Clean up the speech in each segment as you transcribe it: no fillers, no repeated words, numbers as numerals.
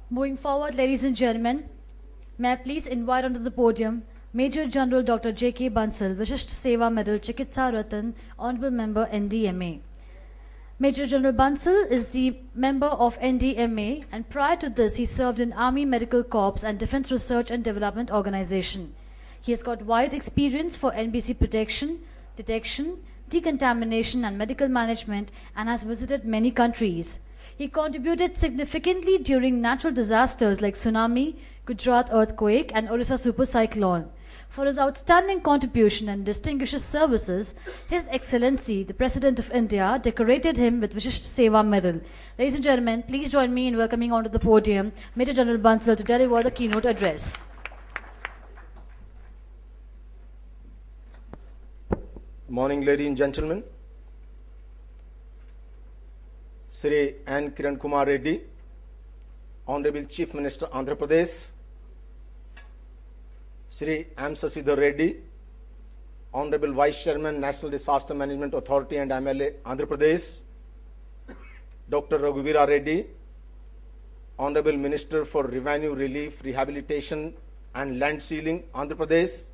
Moving forward, ladies and gentlemen, may I please invite onto the podium Major General Dr. J.K.Bansal, Vishisht Seva Medal, Chikitsa Ratan, Honorable Member NDMA. Major General Bansal is the member of NDMA, and prior to this he served in Army Medical Corps and Defense Research and Development Organization. He has got wide experience for NBC protection, detection, decontamination and medical management and has visited many countries. He contributed significantly during natural disasters like tsunami, Gujarat earthquake and Orissa super cyclone. For his outstanding contribution and distinguished services, His Excellency, the President of India, decorated him with Vishisht Seva Medal. Ladies and gentlemen, please join me in welcoming onto the podium Major General Bansal to deliver the keynote address. Morning, ladies and gentlemen. Sri N. Kiran Kumar Reddy, Honorable Chief Minister, Andhra Pradesh. Sri M. Sasidhar Reddy, Honorable Vice Chairman, National Disaster Management Authority and MLA, Andhra Pradesh. Dr. Raghuvira Reddy, Honorable Minister for Revenue Relief, Rehabilitation and Land Sealing, Andhra Pradesh.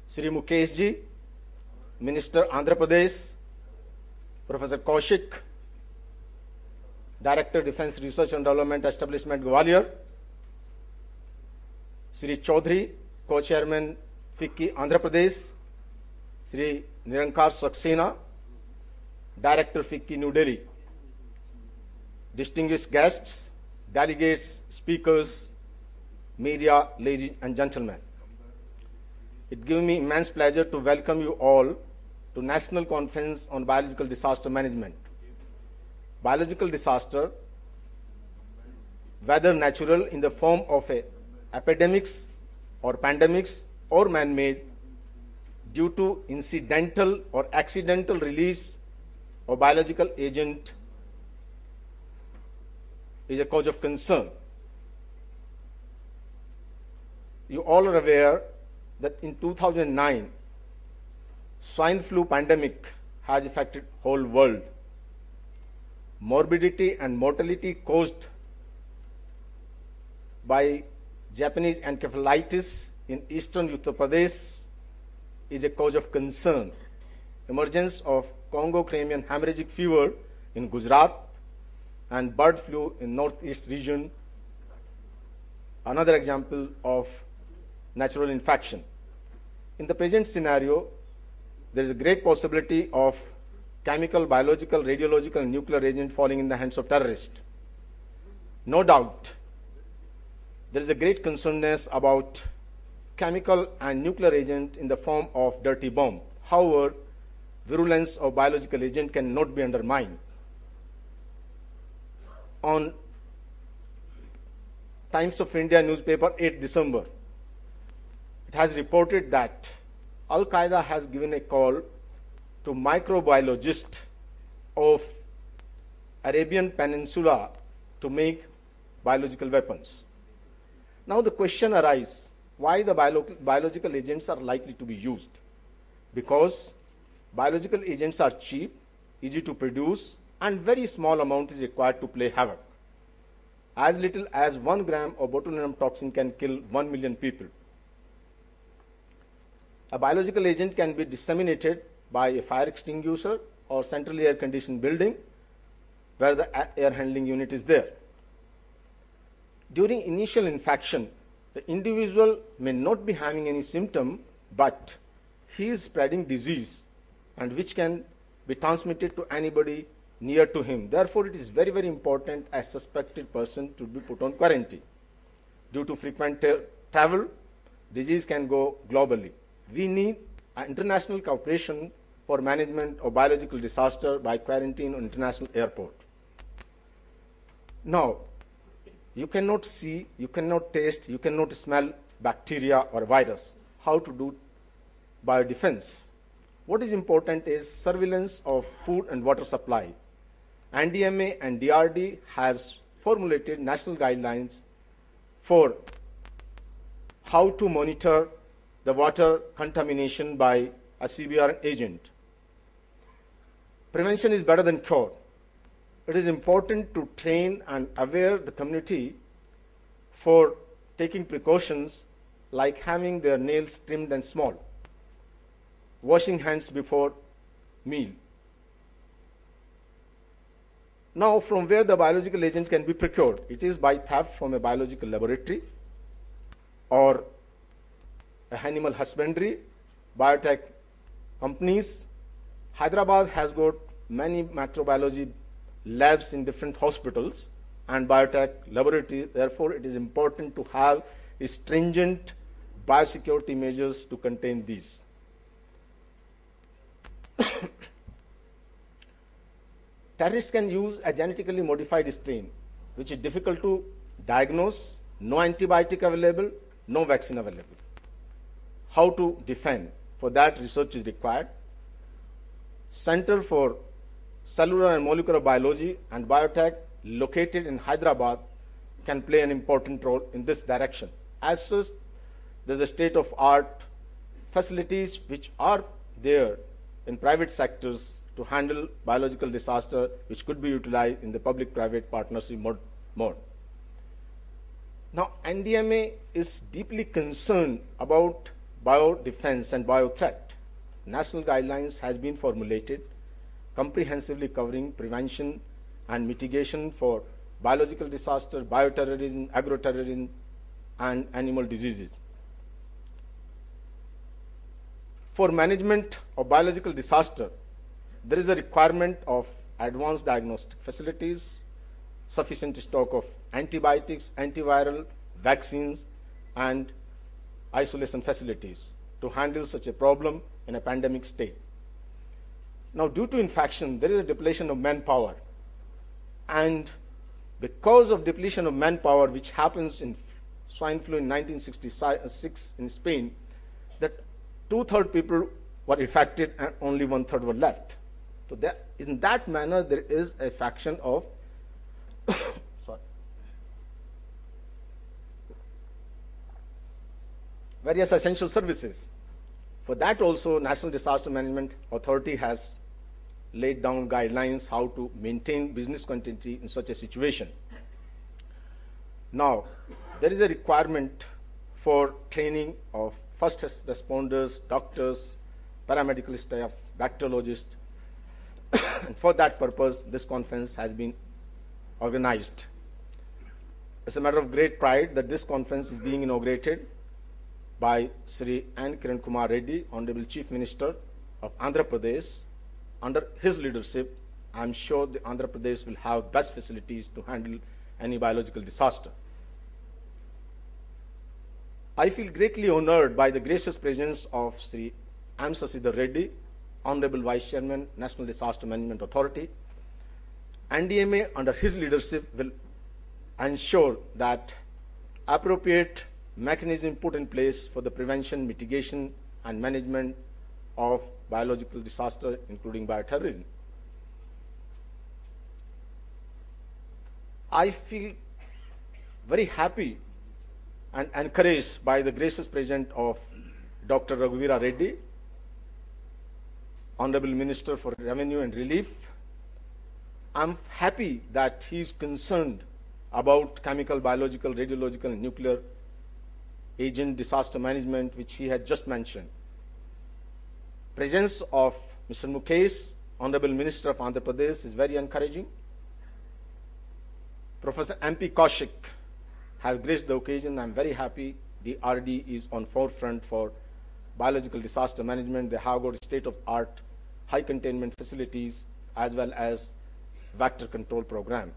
Sri Mukesh Ji, Minister, Andhra Pradesh. Professor Kaushik, Director, Defense Research and Development Establishment, Gwalior. Sri Chaudhary, Co-Chairman, FICCI, Andhra Pradesh. Sri Nirankar Saxena, Director, FICCI, New Delhi. Distinguished guests, delegates, speakers, media, ladies and gentlemen. It gives me immense pleasure to welcome you all to National Conference on Biological Disaster Management. Biological disaster, whether natural in the form of epidemics or pandemics or man-made, due to incidental or accidental release of biological agent, is a cause of concern. You all are aware that in 2009, swine flu pandemic has affected whole world. Morbidity and mortality caused by Japanese encephalitis in eastern Uttar Pradesh is a cause of concern. Emergence of Congo-Crimean hemorrhagic fever in Gujarat and bird flu in northeast region, another example of natural infection. In the present scenario, there is a great possibility of chemical, biological, radiological, and nuclear agent falling in the hands of terrorists. No doubt, there is a great concerness about chemical and nuclear agent in the form of dirty bomb. However, virulence of biological agent cannot be undermined. On Times of India newspaper, 8 December, it has reported that Al-Qaeda has given a call to microbiologists of Arabian Peninsula to make biological weapons. Now the question arises, why the biological agents are likely to be used? Because biological agents are cheap, easy to produce, and very small amount is required to play havoc. As little as 1 gram of botulinum toxin can kill 1 million people. A biological agent can be disseminated by a fire extinguisher or centrally air-conditioned building where the air handling unit is there. During initial infection, the individual may not be having any symptom, but he is spreading disease and which can be transmitted to anybody near to him. Therefore, it is very, very important as suspected person to be put on quarantine. Due to frequent travel, disease can go globally. We need international cooperation for management of biological disaster by quarantine on international airport. Now, you cannot see, you cannot taste, you cannot smell bacteria or virus. How to do biodefense? What is important is surveillance of food and water supply. NDMA and DRD has formulated national guidelines for how to monitor the water contamination by a CBR agent. Prevention is better than cure. it is important to train and aware the community for taking precautions like having their nails trimmed and small, washing hands before meal. Now, from where the biological agent can be procured? It is by theft from a biological laboratory or animal husbandry, biotech companies. Hyderabad has got many microbiology labs in different hospitals and biotech laboratories. Therefore, it is important to have stringent biosecurity measures to contain these. Terrorists can use a genetically modified strain, which is difficult to diagnose, no antibiotic available, no vaccine available. How to defend? For that, research is required. Center for Cellular and Molecular Biology and Biotech, located in Hyderabad, can play an important role in this direction. As such, there is a state-of-art facilities which are there in private sectors to handle biological disaster, which could be utilized in the public-private partnership mode. Now, NDMA is deeply concerned about biodefense and biothreat. National guidelines has been formulated comprehensively covering prevention and mitigation for biological disaster, bioterrorism, agroterrorism, and animal diseases. For management of biological disaster, there is a requirement of advanced diagnostic facilities, sufficient stock of antibiotics, antiviral, vaccines, and isolation facilities to handle such a problem in a pandemic state. Now, due to infection, there is a depletion of manpower. And because of depletion of manpower, which happens in swine flu in 1966 in Spain, that 2/3 people were infected and only 1/3 were left. So in that manner, there is a fraction of various essential services. For that also, National Disaster Management Authority has laid down guidelines how to maintain business continuity in such a situation. Now, there is a requirement for training of first responders, doctors, paramedical staff, bacteriologists, and for that purpose, this conference has been organized. It's a matter of great pride that this conference is being inaugurated by Sri N. Kiran Kumar Reddy, Honorable Chief Minister of Andhra Pradesh. Under his leadership, I am sure the Andhra Pradesh will have best facilities to handle any biological disaster. I feel greatly honored by the gracious presence of Sri M. Sasidhar Reddy, Honorable Vice Chairman, National Disaster Management Authority. NDMA, under his leadership, will ensure that appropriate mechanism put in place for the prevention, mitigation, and management of biological disaster, including bioterrorism. I feel very happy and encouraged by the gracious presence of Dr. Raghuvira Reddy, Honorable Minister for Revenue and Relief. I'm happy that he is concerned about chemical, biological, radiological, and nuclear agent disaster management, which he had just mentioned. Presence of Mr. Mukesh, Honorable Minister of Andhra Pradesh, is very encouraging. Professor M.P. Kaushik has graced the occasion. I'm very happy the RD is on forefront for biological disaster management. They have got state-of-art high containment facilities as well as vector control program.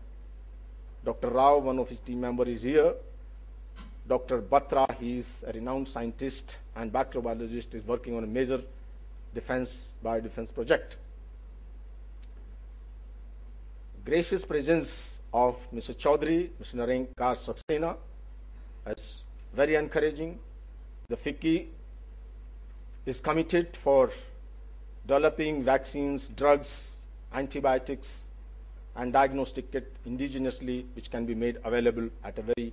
Dr. Rao, one of his team members, is here. Dr. Batra, he is a renowned scientist and bacteriobiologist, is working on a major biodefense project. Gracious presence of Mr. Chaudhary, Mr. Narenkar Saxena, is very encouraging. The FICCI is committed for developing vaccines, drugs, antibiotics, and diagnostic kit indigenously, which can be made available at a very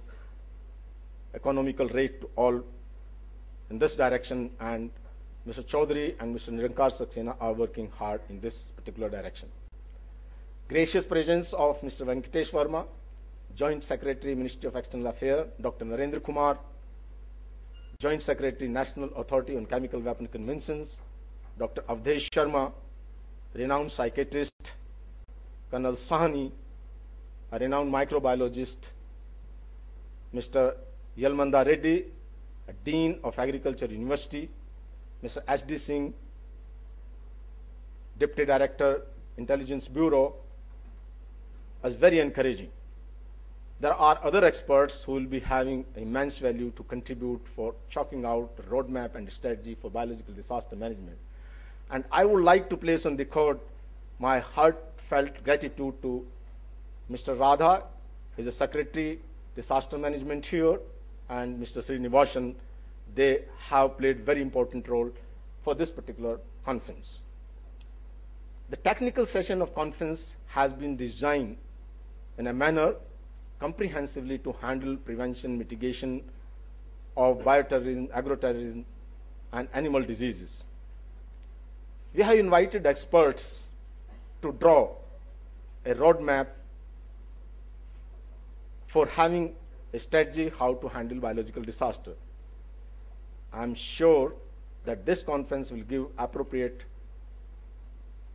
economical rate to all in this direction, and Mr. Chaudhary and Mr. Narenkar Saxena are working hard in this particular direction. gracious presence of Mr. Venkatesh Verma, Joint Secretary, Ministry of External Affairs, Dr. Narendra Kumar, Joint Secretary, National Authority on Chemical Weapon Conventions, Dr. Avdesh Sharma, renowned psychiatrist, Colonel Sahani, a renowned microbiologist, Mr. Yalmanda Reddy, a Dean of Agriculture University, Mr. S.D. Singh, Deputy Director, Intelligence Bureau, was very encouraging. There are other experts who will be having immense value to contribute for chalking out a roadmap and strategy for biological disaster management. And I would like to place on record my heartfelt gratitude to Mr. Radha, who is a Secretary, Disaster Management here, and Mr. Srinivasan. They have played very important role for this particular conference. The technical session of conference has been designed in a manner comprehensively to handle prevention, mitigation of bioterrorism, agroterrorism, and animal diseases. We have invited experts to draw a roadmap for having a strategy how to handle biological disaster. I'm sure that this conference will give appropriate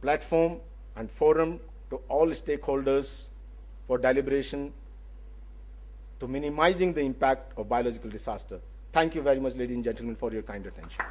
platform and forum to all stakeholders for deliberation to minimizing the impact of biological disaster. Thank you very much, ladies and gentlemen, for your kind attention.